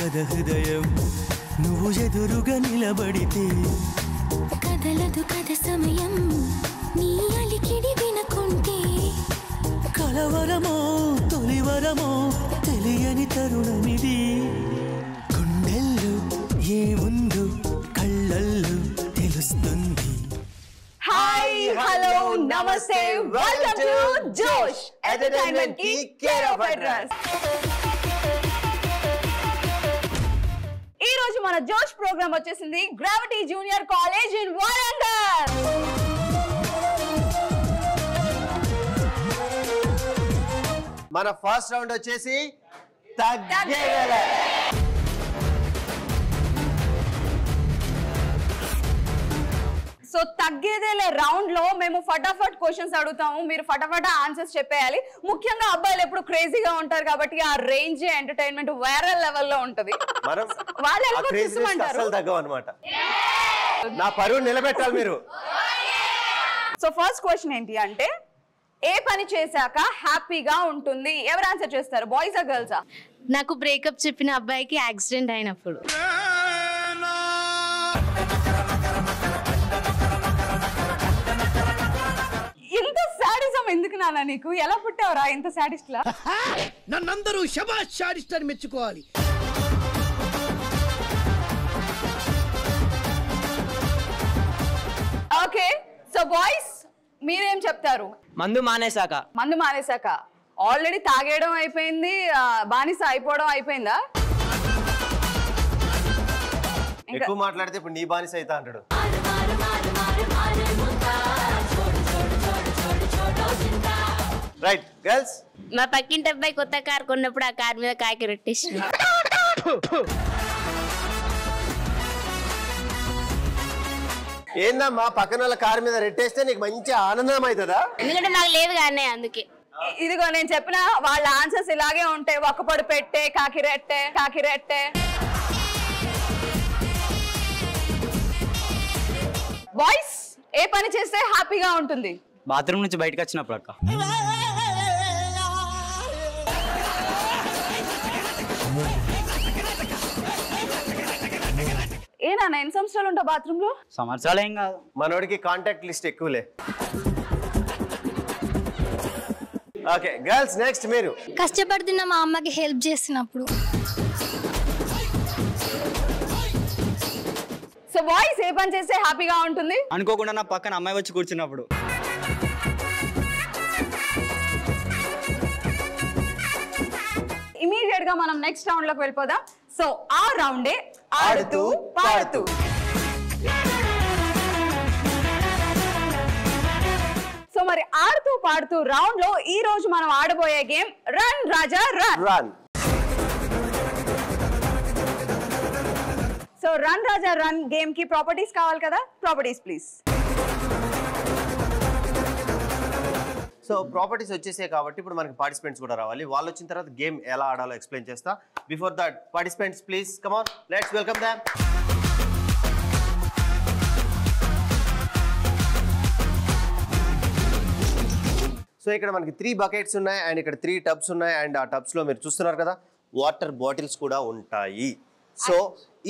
కదా హృదయం నువ్వు ఎదురుగా నిలబడితే కదలదు కథ సమయం నీ అలికిడి వినకుంటే కలవరమో తొలివరమో తెలియని తరుణమిది గుండెల్లో ఏముందో కళ్ళల్లో తెలుస్తుంది. హాయ్ హలో నమస్తే వెల్కమ్ టు జోష్ ఎంటర్టైన్మెంట్ కి కేర్ ఆఫ్ అడ్రస్. ఈ రోజు మన జోష్ ప్రోగ్రామ్ వచ్చేసింది gravity junior college in Warangal. మన ఫస్ట్ రౌండ్ వచ్చేసి తగ్గేదేలే. సో తగ్గేదేలే రౌండ్ లో మేము ఫటాఫట్ క్వశ్చన్స్ అడుగుతాము, మీరు ఫటాఫట్ ఆన్సర్స్ చెప్పేయాలి. ముఖ్యంగా అబ్బాయిలు ఎప్పుడు క్రేజీగా ఉంటారు కాబట్టి ఆ రేంజ్ ఎంటర్టైన్మెంట్ వేరే లెవెల్లో ఉంటది. వాళ్ళు ఎలా చూసుకుంటారు అన్నమాట, నా పరువు నిలబెట్టాలి మీరు. సో ఫస్ట్ క్వశ్చన్ ఏంటి అంటే, ఏ పని చేశాక హ్యాపీగా ఉంటుంది? ఎవరు ఆన్సర్ చేస్తారు, బాయ్స్ ఆ గర్ల్సా? నాకు బ్రేకప్ చెప్పిన అబ్బాయికి యాక్సిడెంట్ అయినప్పుడు. ఇంత సాడిజం ఎందుకు నాన్న నీకు? ఎలా పుట్టావురా ఇంత సాడిస్ట్ లా? నన్నందరూ శబాష్ సాడిస్ట్ అని మెచ్చుకోవాలి. ఓకే, సో బాయ్స్ మీరేం చెప్తారు? మందు మానేశాక. మందు మానేశాక ఆల్రెడీ తాగేయడం అయిపోయింది, బానిస అయిపోవడం అయిపోయిందా? ఎక్కువ మాట్లాడితే ఇప్పుడు నీ బానిస అయితే అంటాడు. రైట్ గర్ల్స్, మా పక్కింటి అబ్బాయి కొత్త కార్ కొన్నప్పుడు ఆ కార్ మీద కాకి రొట్టేసి. ఏందమ్మా పక్కన వాళ్ళ కారు మీద రెట్టేస్తే నీకు మంచి ఆనందం అవుతుందా? ఎందుకంటే నాకు లేదు కానీ అందుకే. ఇదిగో నేను చెప్పిన వాళ్ళ ఆన్సర్స్ ఇలాగే ఉంటాయి. ఒక్కపొడి పెట్టే, కాకి రెట్టే, కాకి రెట్టే. బాయ్స్ ఏ పని చేస్తే హ్యాపీగా ఉంటుంది? బాత్రూమ్ నుంచి బయటకు వచ్చినప్పుడు అక్క. ఏనా ఎన్ని సంవత్సరాలు ఉంటావు బాత్రూమ్ లో? సంవత్సరాలు ఏం కాదు, మనోడికి కాంటాక్ట్ లిస్ట్ ఎక్కువలే. ఓకే గర్ల్స్, నెక్స్ట్ మీరు. కష్టపడుతున్న మా అమ్మకి హెల్ప్ చేస్తున్నప్పుడు. సో బాయ్స్ ఏ పని చేస్తే హ్యాపీగా ఉంటుంది? అనుకోకుండా నా పక్కన అమ్మాయి వచ్చి కూర్చున్నప్పుడు. ఇమీడియట్ గా మనం నెక్స్ట్ రౌండ్ లోకి వెళ్ళిపోదాం. సో ఆ రౌండే ఆడుతూ పాడుతూ. సో మరి ఆడుతూ పాడుతూ రౌండ్ లో ఈ రోజు మనం ఆడబోయే గేమ్ రన్ రాజా రన్. సో రన్ రాజా రన్ గేమ్ కి ప్రాపర్టీస్ కావాలి కదా, ప్రాపర్టీస్ ప్లీజ్. సో ప్రాపర్టీస్ వచ్చేసే కాబట్టి ఇప్పుడు మనకి పార్టిసిపెంట్స్ కూడా రావాలి. వాళ్ళు వచ్చిన తర్వాత గేమ్ ఎలా ఆడాలో ఎక్స్ప్లెయిన్ చేస్తా. Before that participants please come on, let's welcome them. So ఇక్కడ మనకి 3 బకెట్స్ ఉన్నాయి అండ్ ఇక్కడ 3 టబ్స్ ఉన్నాయి అండ్ ఆ టబ్స్ లో మీరు చూస్తున్నారు కదా వాటర్ బాటిల్స్ కూడా ఉంటాయి. సో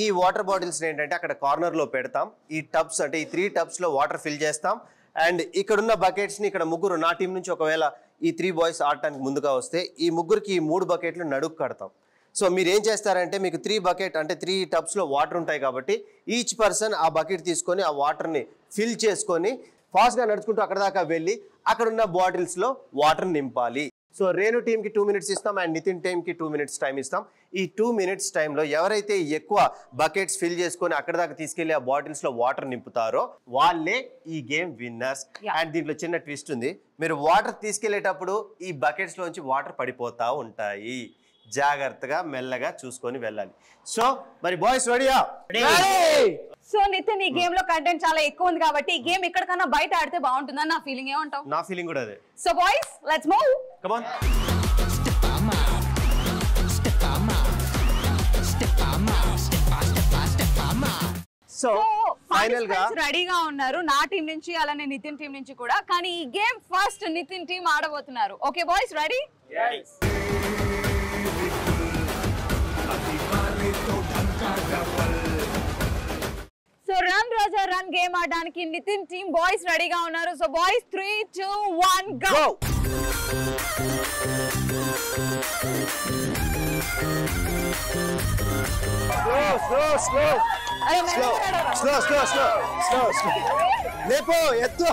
ఈ వాటర్ బాటిల్స్ ఏంటంటే అక్కడ కార్నర్ లో పెడతాం. ఈ టబ్స్ అంటే ఈ 3 టబ్స్ లో వాటర్ ఫిల్ చేస్తాం అండ్ ఇక్కడున్న బకెట్స్ని ఇక్కడ ముగ్గురు, నా టీం నుంచి ఒకవేళ ఈ 3 బాయ్స్ ఆడటానికి ముందుగా వస్తే ఈ ముగ్గురికి ఈ 3 బకెట్లు నడుకు కడతాం. సో మీరు ఏం చేస్తారంటే మీకు 3 బకెట్ అంటే 3 టబ్స్లో వాటర్ ఉంటాయి కాబట్టి ఈచ్ పర్సన్ ఆ బకెట్ తీసుకొని ఆ వాటర్ని ఫిల్ చేసుకొని ఫాస్ట్గా నడుచుకుంటూ అక్కడ దాకా వెళ్ళి అక్కడున్న బాటిల్స్లో వాటర్ నింపాలి. సో రేణు టీంకి 2 minutes ఇస్తాం అండ్ నితిన్ టీంకి 2 minutes టైం ఇస్తాం. ఈ 2 minutes టైంలో ఎవరైతే ఎక్కువ బకెట్స్ ఫిల్ చేసుకొని అక్కడ దాకా తీసుకెళ్లి ఆ బాటిల్స్ లో వాటర్ నింపుతారో వాళ్ళే ఈ గేమ్ విన్నర్స్. అండ్ దీంట్లో చిన్న ట్విస్ట్ ఉంది, మీరు వాటర్ తీసుకెళ్లేటప్పుడు ఈ బకెట్స్ లోంచి వాటర్ పడిపోతా ఉంటాయి. జాగ్రత్తగా మెల్లగా చూసుకొని వెళ్ళాలి. సో మరి బాయ్స్ రెడీయా? సో నితిన్, ఈ గేమ్ లో కంటెంట్ చాలా ఎక్కువ ఉంది కాబట్టి ఈ గేమ్ ఎక్కడికన్నా బయట ఆడితే బాగుంటుందని నా ఫీలింగ్. ఏమంటావు? నా ఫీలింగ్ కూడా అదే. So boys let's move, come on. So final గా రెడీగా ఉన్నారు నా టీం నుంచి అలానే నితిన్ టీం నుంచి కూడా. కానీ ఈ గేమ్ ఫస్ట్ నితిన్ టీం ఆడబోతున్నారు. Okay boys ready? గేమ్ ఆడడానికి నితిన్ టీమ్ బాయ్స్ రెడీగా ఉన్నారు. So boys 3, 2, 1 go. లేపో ఎత్తు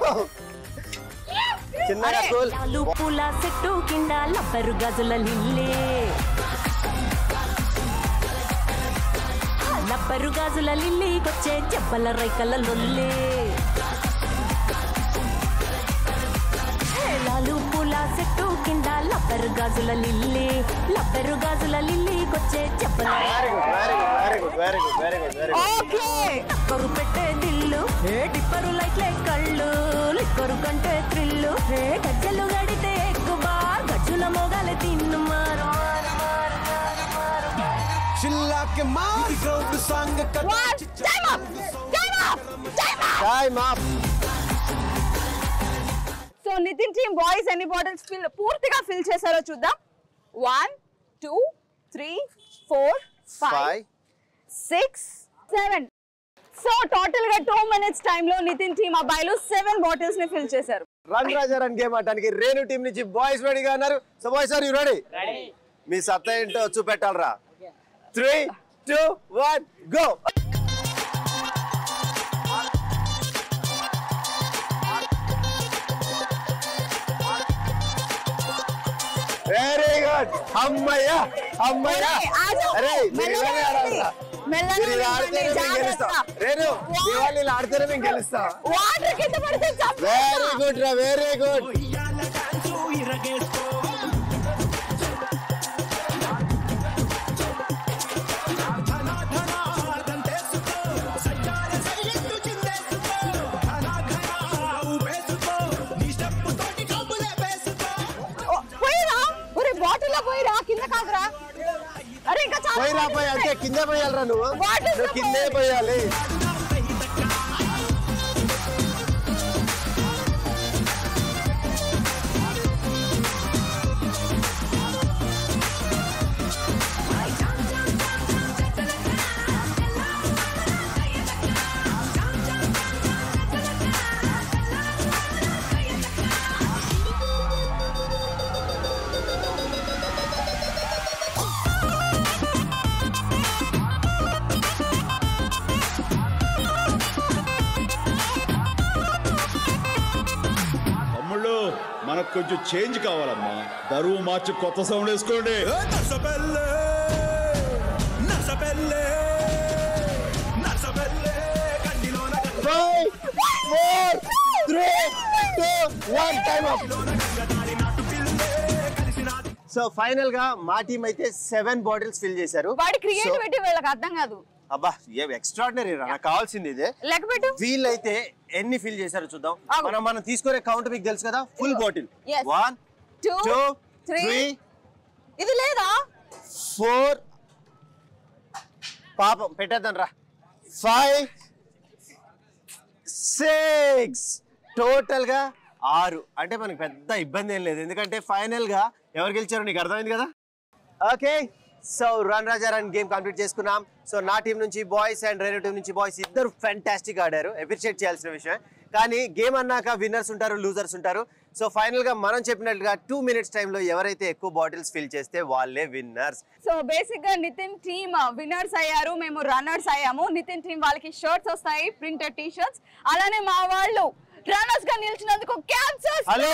చిన్నగా పూల చెట్టు కింద లబ్బరు గజుల లిల్లే లబ్బరు గాజుల లిల్లీకొచ్చే చెప్పల రైకల లొల్లే లాలు పూల చెట్టు కింద లబ్బరు గాజుల లిల్లీకొచ్చే చెప్పల టప్పరు పెట్టే దిల్లు టిప్పరు లైట్లే కళ్ళు లిక్కరు కంటే థ్రిల్లు గజ్జలు గడితే ఎక్కువ బార్ గజ్జుల మోగాలే తిన్ను మారు సో నితిన్ టీమ్ బాయ్స్ ఎన్ని బాటిల్స్ పూర్తిగా ఫిల్ చేశారో చూద్దాం. 1, 2, 3, 4, 5, 6, 7. సో టోటల్ గా 2 minutes టైం లో నితిన్ టీమ్ అబ్బాయిలు 7 బాటిల్స్ ని ఫిల్ చేశారు. రన్ రాజా రన్ గేమ్ ఆడడానికి రేణు టీం నుంచి బాయ్స్ రెడీగా ఉన్నారు. So boys are you ready? మీ సత్తా ఏంటో చూపెట్టాలరా. 3, 2, 1 గో. Very good. అమ్మయ్య అమ్మయ్య. అరే మెల్లగా రేణు దివాళీ ఆడితేనే మేము గెలుస్తాం. వాటర్ కింద పడితే వెరీ గుడ్ రా, వెరీ గుడ్. పోయిరా పోయి అంటే కింద పోయాలరా నువ్వు కిందే పోయాలి. మనకు కొంచెం చేంజ్ కావాలమ్మా. దరువు మార్చి కొత్త సౌండ్ వేసుకోండి. సో ఫైనల్ గా మా టీం అయితే 7 బాటిల్స్ ఫిల్ చేశారు. వాడి క్రియేటివిటీ వీళ్ళకి అర్థం కాదు. అబ్బా ఏం ఎక్స్ట్రాడినరీ రా. నాకు కావాల్సింది ఇదే. వీళ్ళైతే ఎన్ని ఫిల్ చేశారో చూద్దాం. మనం తీసుకునే కౌంట్ మీకు తెలుసు కదా. ఫుల్ బాటిల్ 1, 2, 3 ఇది లేదా 4 పాపం పెట్టేద్దాం రా 5, 6 టోటల్ గా 6. అంటే మనకి పెద్ద ఇబ్బంది ఏం లేదు, ఎందుకంటే ఫైనల్ గా ఎవరు గెలిచారో నీకు అర్థమైంది కదా. ఓకే సో రన్ రాజా రన్ గేమ్ కంప్లీట్ చేసుకున్నాం. సో నా టీం నుంచి బాయ్స్ అండ్ రేణు టీం నుంచి బాయ్స్ ఇద్దరు ఫ్యాంటాస్టిక్ ఆడారు, అప్రిషియేట్ చేయాల్సిన విషయం. కానీ గేమ్ అన్నాక విన్నర్స్ ఉంటారు, లూజర్స్ ఉంటారు. సో ఫైనల్ గా మనం చెప్పినట్లుగా 2 minutes టైంలో ఎవరైతే ఎక్కువ బాటిల్స్ ఫిల్ చేస్తే వాళ్ళే విన్నర్స్. సో బేసిక్ గా నితిన్ టీమ్ విన్నర్స్ అయ్యారు, మేము రన్నర్స్ అయ్యాము. నితిన్ టీమ్ వాళ్ళకి షర్ట్స్ వస్తాయి, ప్రింటెడ్ టీ షర్ట్స్. అలానే మా వాళ్ళు రన్నర్స్ గా నిలిచినందుకు క్యాన్సర్. హలో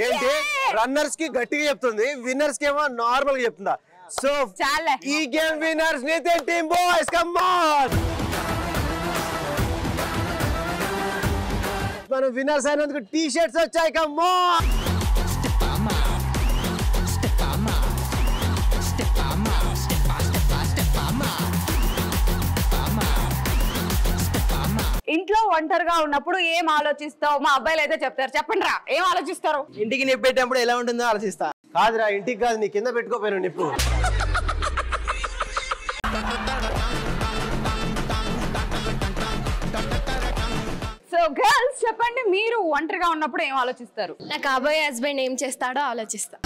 ఏంటి రన్నర్స్ కి గట్టిగా చెప్తుంది, విన్నర్స్ కి ఏమో నార్మల్ గా చెప్తుందా? సో ఈ game winners Nitin team boys come on. మనం విన్నర్స్ అయినందుకు టీ షర్ట్స్ వచ్చాయి. Come on. ఇంట్లో ఒంటరిగా ఉన్నప్పుడు ఏం ఆలోచిస్తావు? మా అబ్బాయిలు అయితే చెప్తారు, చెప్పండి రా ఏం ఆలోచిస్తారు? ఇంటికి నిప్పు పెట్టినప్పుడు ఎలా ఉంటుందో ఆలోచిస్తా. కాదురా ఇంటికి కాదు, నీ కింద పెట్టుకోపోయాను నిప్పు. సో గర్ల్స్ చెప్పండి, మీరు ఒంటరిగా ఉన్నప్పుడు ఏం ఆలోచిస్తారు? నా కాబోయే హస్బెండ్ ఏం చేస్తాడో ఆలోచిస్తా.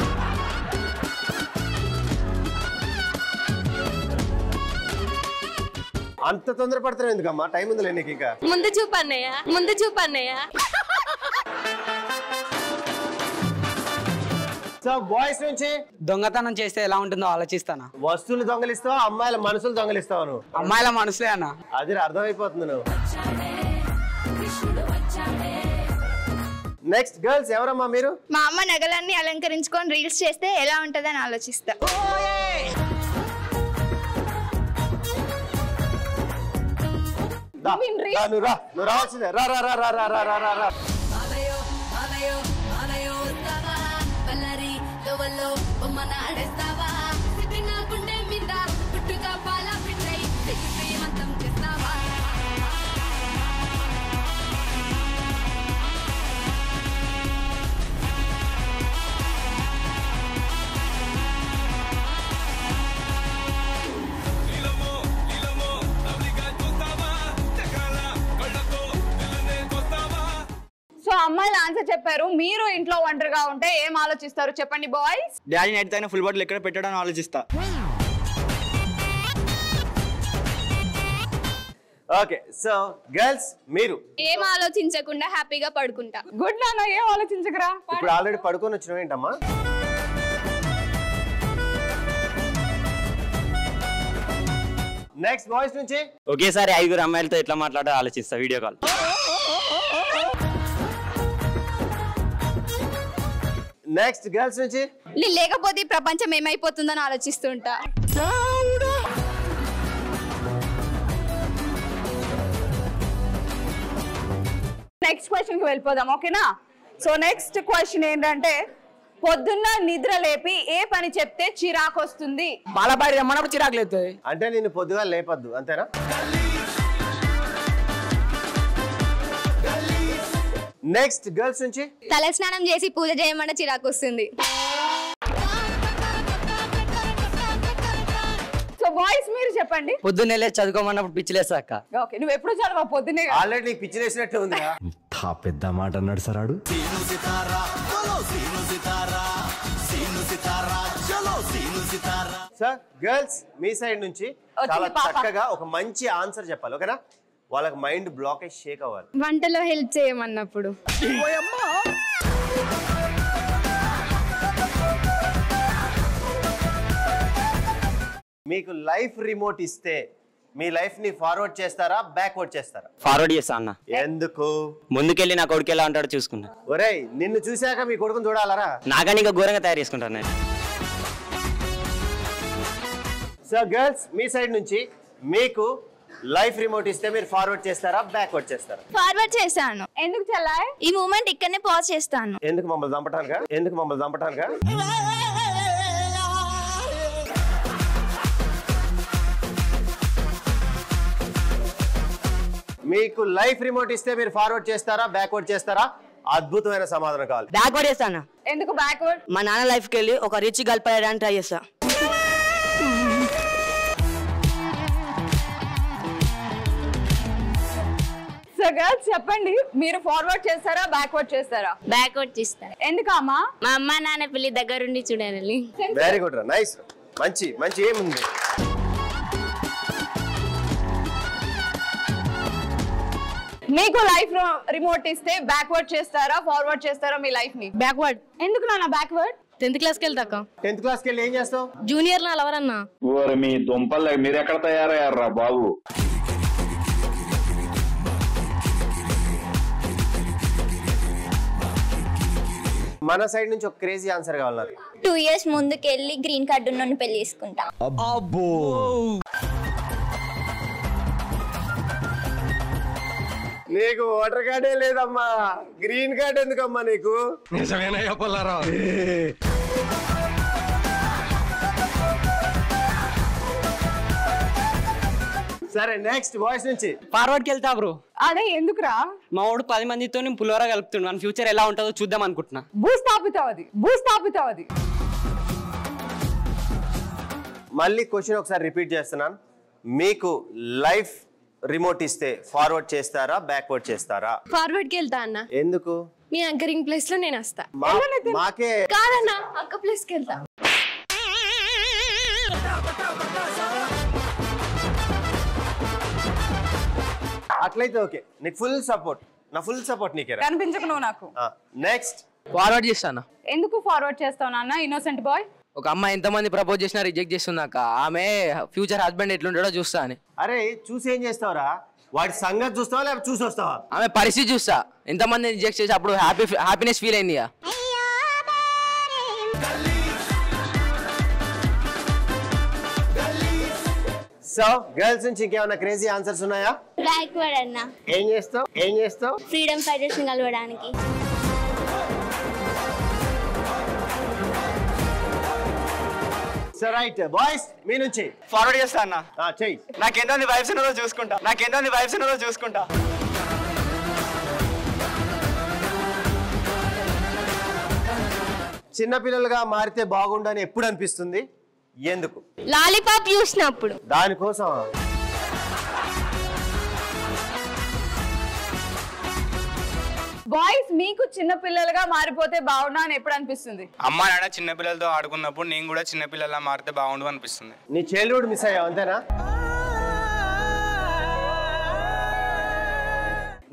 అంత తొందర పడతారు ఎందుకమ్మా? టైం ఉందిలే నీకు ఇంకా. ముందు చూపు అన్నయ్య, ముందు చూపు అన్నయ్య. సో బాయ్స్ నుంచి దొంగతనం చేస్తే ఎలా ఉంటుందో ఆలోచిస్తానా. వస్తువులు దొంగలిస్తావా, అమ్మాయిల మనసులు దొంగలిస్తావా నువ్వు? అమ్మాయిల మనసులే అన్న. అది అర్థమైపోతుంది నువ్వు. నెక్స్ట్ గర్ల్స్ ఎవరమ్మా మీరు? మా అమ్మ నగలన్నీ అలంకరించుకొని రీల్స్ చేస్తే ఎలా ఉంటదని ఆలోచిస్తా. నువ్వు రావాల్సిందే. రా రా రా రా రా రా రా రా. సో అమ్మాయిలు ఆన్సర్ చెప్పారు. మీరు ఇంట్లో ఒంటరిగా ఉంటే ఏం ఆలోచిస్తారు చెప్పండి బాయ్స్? డాడీ నైట్ తగిన ఫుల్ బాటిల్ ఎక్కడ పెట్టాడని ఆలోచిస్తా. ఓకే సో గర్ల్స్ మీరు? ఏం ఆలోచించకుండా హ్యాపీగా పడుకుంటా. గుడ్ నాన్న, ఏం ఆలోచించకరా. ఇప్పుడు ఆల్రెడీ పడుకొని వచ్చినావు ఏంటమ్మా? నెక్స్ట్ బాయ్స్ నుంచి ఒకేసారి 5 అమ్మాయిలతో ఎట్లా మాట్లాడాలో ఆలోచిస్తా వీడియో కాల్. నెక్స్ట్ గర్ల్స్ నుంచి నేను లేకపోతే ప్రపంచం ఏమైపోతుందని ఆలోచిస్తుంటా. నెక్స్ట్ క్వశ్చన్ కి వెళ్ళిపోదాం, ఓకేనా? సో నెక్స్ట్ క్వశ్చన్ ఏంటంటే, పొద్దున్న నిద్ర లేపి ఏ పని చెప్తే చిరాకు వస్తుంది? బాలబాడి రమ్మన్నప్పుడు చిరాకు లేస్తుంది. అంటే నేను పొద్దుగా లేపద్దు అంతేనా? నెక్స్ట్ గర్ల్స్ నుంచి తల స్నానం చేసి పూజ చేయమంటే చిరాకు వస్తుంది. సో బాయ్స్ మీరు చెప్పండి. పొద్దున్నే లేచి చదువుకోమన్నప్పుడు పిచ్చిలేస్తా అక్క. ఓకే, నువ్వు ఎప్పుడు చదవా పొద్దున్నే? ఆల్రెడీ నీకు పిచ్చి వేసినట్టు ఉంది. పెద్ద మాట అన్నాడు సరాడు. సార్ గర్ల్స్ మీ సైడ్ నుంచి చాలా చక్కగా ఒక మంచి ఆన్సర్ చెప్పాలి, ఓకేనా? వాళ్ళకి మైండ్ బ్లాకేజ్ షేక్ అవ్వాలి. వంటలో హెల్ప్ చేయమన్నప్పుడు. మీకు లైఫ్ రిమోట్ ఇస్తే మీ లైఫ్ ని ఫార్వర్డ్ చేస్తారా బ్యాక్వర్డ్ చేస్తారా? ఫార్వర్డ్ చేస్తా అన్న. ఎందుకు? ముందుకెళ్ళి నా కొడుకు ఎలా ఉంటాడో చూసుకున్నా. ఒరేయ్ నిన్ను చూశాక మీ కొడుకుని చూడాలరా? నాకని ఇంకా ఘోరంగా తయారు చేసుకుంటాను నేను. సో గర్ల్స్ మీ సైడ్ నుంచి మీకు లైఫ్ రిమోట్ ఇస్తే మీరు ఫార్వర్డ్ చేస్తారా బ్యాక్వర్డ్ చేస్తారా? ఫార్వర్డ్ చేస్తాను. ఎందుకు చెల్లాయ్? ఈ మూమెంట్ ఇక్కడనే పాజ్ చేస్తాను. ఎందుకు మమ్మల్ని చంపటానుగా? ఎందుకు మమ్మల్ని చంపటానుగా? మీకు లైఫ్ రిమోట్ ఇస్తే మీరు ఫార్వర్డ్ చేస్తారా బ్యాక్వర్డ్ చేస్తారా? అద్భుతమైన సమాధానం కావాలి. బ్యాక్వర్డ్ చేస్తానా. ఎందుకు బ్యాక్వర్డ్? మా నాన్న లైఫ్కి వెళ్ళి ఒక రిచ్ గర్ల్ పడడానికి ట్రై చేస్తా. సో గర్ల్స్ చెప్పండి, మీరు ఫార్వర్డ్ చేస్తారా బ్యాక్వర్డ్ చేస్తారా? బ్యాక్వర్డ్ చేస్తాను. ఎందుకమ్మా? మా అమ్మ నాన్న పెళ్లి దగ్గరుండి చూడాలి. వెరీ గుడ్ రా, నైస్, మంచి మంచి. ఏముంది మీకు లైఫ్ రిమోట్ ఇస్తే బ్యాక్వర్డ్ చేస్తారా ఫార్వర్డ్ చేస్తారా మీ లైఫ్ ని? బ్యాక్వర్డ్. ఎందుకు నాన్న బ్యాక్వర్డ్? 10th క్లాస్కి వెళ్తాక. 10th క్లాస్కి వెళ్ళి ఏం చేస్తావు? జూనియర్ నా లవరన్నా. ఓరి మీ దుంపలు మీరు ఎక్కడ తయారయ్యారా బాబు? మన సైడ్ నుంచి ఒక క్రేజీ ఆన్సర్ కావాలి. 2 years ముందుకెళ్ళి గ్రీన్ కార్డు ఉన్న పెళ్లి చేసుకుంటా. అబ్బో నీకు ఓటర్ కార్డే లేదమ్మా, గ్రీన్ కార్డ్ ఎందుకమ్మా నీకు? నిజమేనా చెప్పాలరా? సరే నెక్స్ట్ వాయిస్ నుంచి ఫార్వర్డ్కి వెళ్తా బ్రో. అదే ఎందుకురా? మా వాడు 10 మందితో పులిహోర కలుపుతుండు. మన ఫ్యూచర్ ఎలా ఉంటుందో చూద్దాం అనుకుంటున్నా. భూస్థాపితం అది. మళ్ళీ క్వశ్చన్ ఒకసారి రిపీట్ చేస్తున్నాను. మీకు లైఫ్ రిమోట్ ఇస్తే ఫార్వర్డ్ చేస్తారా బ్యాక్వర్డ్ చేస్తారా? ఫార్వర్డ్కి వెళ్తా అన్న. ఎందుకు? మీ యాంకరింగ్ ప్లేస్ లో నేను వస్తా. మాకే కాదన్నా, అక్క ప్లేస్ కి వెళ్తా. అట్లయితే ఓకే, నీకు ఫుల్ సపోర్ట్, నా ఫుల్ సపోర్ట్ నీకేరా. కనిపించకు నువ్వు నాకు. నెక్స్ట్ ఫార్వర్డ్ చేస్తాను. ఎందుకు ఫార్వర్డ్ చేస్తావు నాన్న? Innocent boy. ఒక అమ్మాయి ఎంతమంది ప్రపోజ్ చేసినా రిజెక్ట్ చేస్తున్నాక ఆమె ఫ్యూచర్ హస్బెండ్ ఎట్లుంటాడో చూస్తా అని. అరే చూసి ఏం చేస్తావురా? వాడి సంగతి చూస్తావా లేకపోతే చూసి వస్తావా? ఆమె పరిస్థితి చూస్తా, ఎంతమంది రిజెక్ట్ చేసి అప్పుడు హ్యాపీనెస్ ఫీల్ అయింది. సో గర్ల్స్ నుంచి ఇంకేమైనా క్రేజీ ఆన్సర్స్ ఉన్నాయా? బ్యాక్వర్డ్ అన్న. ఏం చేస్తావు? ఫ్రీడమ్ ఫైటర్స్ ని కలవడానికి. సో రైట్ బాయ్స్, మీ నుంచి ఫార్వర్డ్ చేస్తా అన్న. చెయ్యి. నాకేందో వైబ్స్ ఉన్నదో చూసుకుంటా. చిన్నపిల్లలుగా మారితే బాగుండని ఎప్పుడు అనిపిస్తుంది? ఎందుకు? లాలీపాప్ చూసినప్పుడు. దానికోసం బాయ్స్ మీకు చిన్న పిల్లలుగా మారిపోతే బాగుండా అని ఎప్పుడు అనిపిస్తుంది? అమ్మ నాన్న చిన్న పిల్లలతో ఆడుకున్నప్పుడు నేను కూడా చిన్న పిల్లలా మారితే బాగుండు అనిపిస్తుంది. నీ చైల్డ్హుడ్ మిస్ అయ్యావు అంతేనా?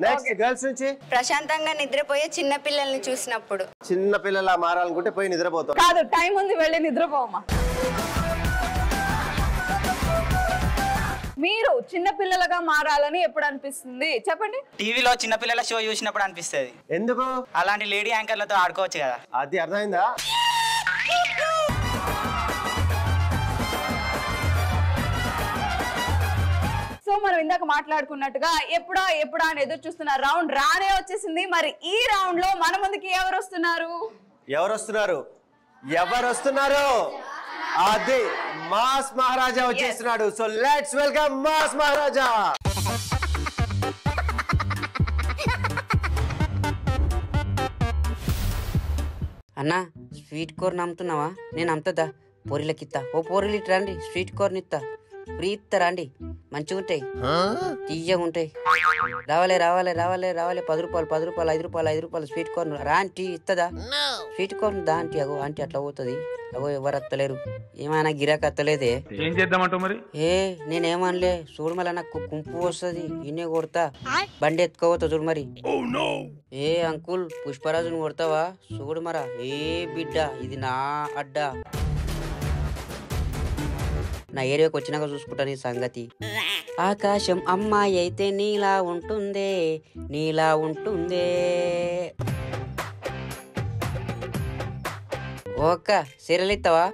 నెక్స్ట్ గర్ల్స్ నుంచి ప్రశాంతంగా నిద్రపోయే చిన్న పిల్లల్ని చూసినప్పుడు. చిన్న పిల్లలా మారాలనుకుంటే పోయి నిద్రపోతావు. కాదు, టైం ఉంది, వెళ్ళి నిద్రపోవమ్మా. మీరు చిన్న పిల్లలుగా మారాలని ఎప్పుడు అనిపిస్తుంది చెప్పండి? టీవీలో చిన్న పిల్లల షో చూసినప్పుడు అనిపిస్తుంది. ఎందుకు? అలాంటి లేడీ యాంకర్లతో ఆడుకోవచ్చు కదా. అది అర్థమైందా? సో మనం ఇందాక మాట్లాడుకున్నట్టుగా ఎప్పుడా అని ఎదురు చూస్తున్న రౌండ్ రానే వచ్చేసింది. మరి ఈ రౌండ్ లో మన ముందుకి ఎవరు వస్తున్నారు? అదే మాస్ మహారాజా వచ్చేస్తున్నాడు. సో లెట్స్ వెల్కమ్ మాస్ మహారాజా. అన్నా స్వీట్ కార్న్ అమ్ముతున్నావా? నేను అమ్ముతుందా? పొరిలకిత్తా. ఓ పొరిలు ఇట్లా రండి, స్వీట్ కార్న్ ఇస్తా. ఫ్రీ ఇస్తా రండి, మంచిగా ఉంటాయి, తీయగా ఉంటాయి. రావాలే 10 రూపాయలు 5 రూపాయలు స్వీట్ కార్న్. రా ఆంటీ ఇస్తుందా స్వీట్ కార్న్? దా ఆంటీ. అగో ఆంటీ అట్లా పోతుంది. అగో ఎవరు అత్తలేరు. ఏమైనా గిరాకీ అత్తలేదే. ఏం చేద్దామంటావు మరి? నేనేమనలే, చూడు మళ్ళీ నాకు కుంపు వస్తుంది, ఇన్నే కొడతా. బండి ఎత్తుకోవద్దా చూడు మరి. అంకుల్ పుష్పరాజుని కొడతావా? చూడు మరా. బిడ్డ ఇది నా అడ్డా, నా ఏరియాకి వచ్చినాక చూసుకుంటా నీ సంగతి. ఆకాశం అమ్మాయి అయితే నీలా ఉంటుందే. ఓక సీరలు ఇస్తావా?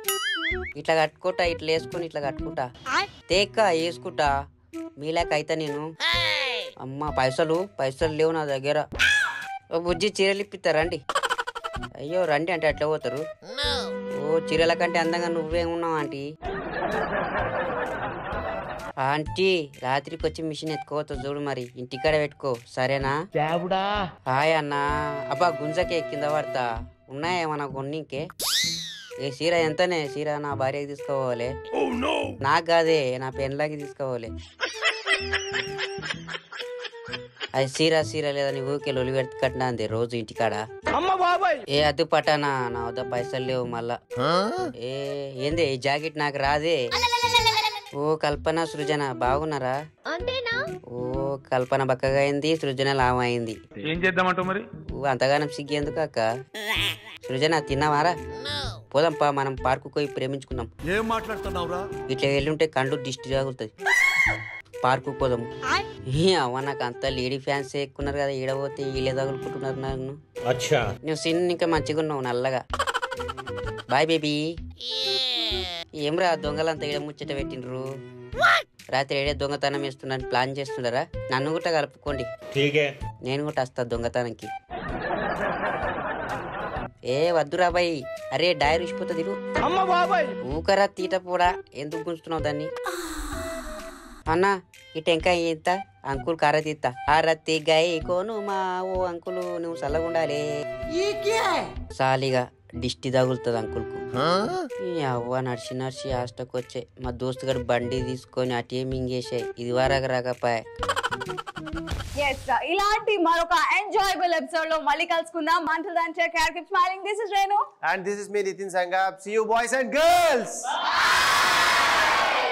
ఇట్లా కట్టుకుంటా, ఇట్లా వేసుకుని ఇట్లా కట్టుకుంటా, తేక్క వేసుకుంటా. మీలాక అయితే నేను అమ్మ పైసలు లేవు నా దగ్గర. బుజ్జి చీరలు ఇప్పిస్తారండి. అయ్యో రండి అంటే అట్లా పోతారు. చీరల కంటే అందంగా నువ్వే ఉన్నావు ఆంటీ. ఆంటీ రాత్రికి వచ్చి మిషన్ ఎత్తుకోవద్దు చూడు మరి, ఇంటికాడ పెట్టుకో సరేనా? హాయ్ అన్నా. అబ్బా గుంజకే కింద పడతా. ఉన్నాయేమన్నా కొన్నికే? చీర ఎంతనే? చీర నా భార్యకి తీసుకోవాలి, నాకు కాదే నా పెన్లాకి తీసుకోవాలి. అది చీర లేదని ఊరికే లొలి పెడితే కట్టినా అంది రోజు ఇంటికాడ. అద్దు పటానా, నా వద్ద పైసలు లేవు మళ్ళా. ఏంది ఈ జాకెట్ నాకు రాదే. ఓ కల్పన సృజన బాగున్నారా? కల్పన బక్కగా అయింది, సృజన లావైంది. ఏం చేద్దామంటావు మరి? అంతగానం సిగ్గేందుకు అక్క? సృజన తిన్నావారా? పోదాంపా మనం పార్కు పోయి ప్రేమించుకుందాం. ఏం మాట్లాడుతున్నావురా? ఇట్లా వెళ్ళుంటే కండ్లు దిష్టి తాగుతుంది. పార్కు పోదాం. అవ్వ నాకు అంతా లేడీ ఫ్యాన్స్ ఎక్కున్నారు కదా, ఈడపోతే వీళ్ళే తగులుకుంటున్నారు నన్ను. నువ్వు సిన్ ఇంకా మంచిగా ఉన్నావు నల్లగా. Boy baby. ఏమ్రా దొంగలంతా ఈడ ముచ్చట పెట్టిండ్రు? రాత్రి ఏడే దొంగతనం వేస్తున్నాను ప్లాన్ చేస్తున్నారా? నన్ను కూడా కలుపుకోండి, నేను కూడా వస్తా దొంగతనంకి. వద్దురా బాయ్. అరే డైర్ ఇచ్చిపోతుంది. ఊకరా తీట పోడా, ఎందుకు గుంచుతున్నావు దాన్ని? అన్నా ఈ టెంకాయ ఎంత? అంకుల్ కార తీస్తా. ఆరతి గాయ కోను మా ఓ అంకులు నువ్వు చల్లగుండాలి. సాలిగా దిష్టి తగులుతుంది అంకుల్కు. అవ్వ నడిచి హాస్టల్కి వచ్చే మా దోస్తు గారు బండి తీసుకొని అటే మింగేసాయి. ఇది వరకు రాకపోయా. ఇలాంటి మరొక ఎంజాయబుల్ ఎపిసోడ్ లో మళ్ళీ కలుసుకుందాం. Until then, take care, keep smiling. This is Renu. And this is me, Nitin Sangha. See you boys and girls.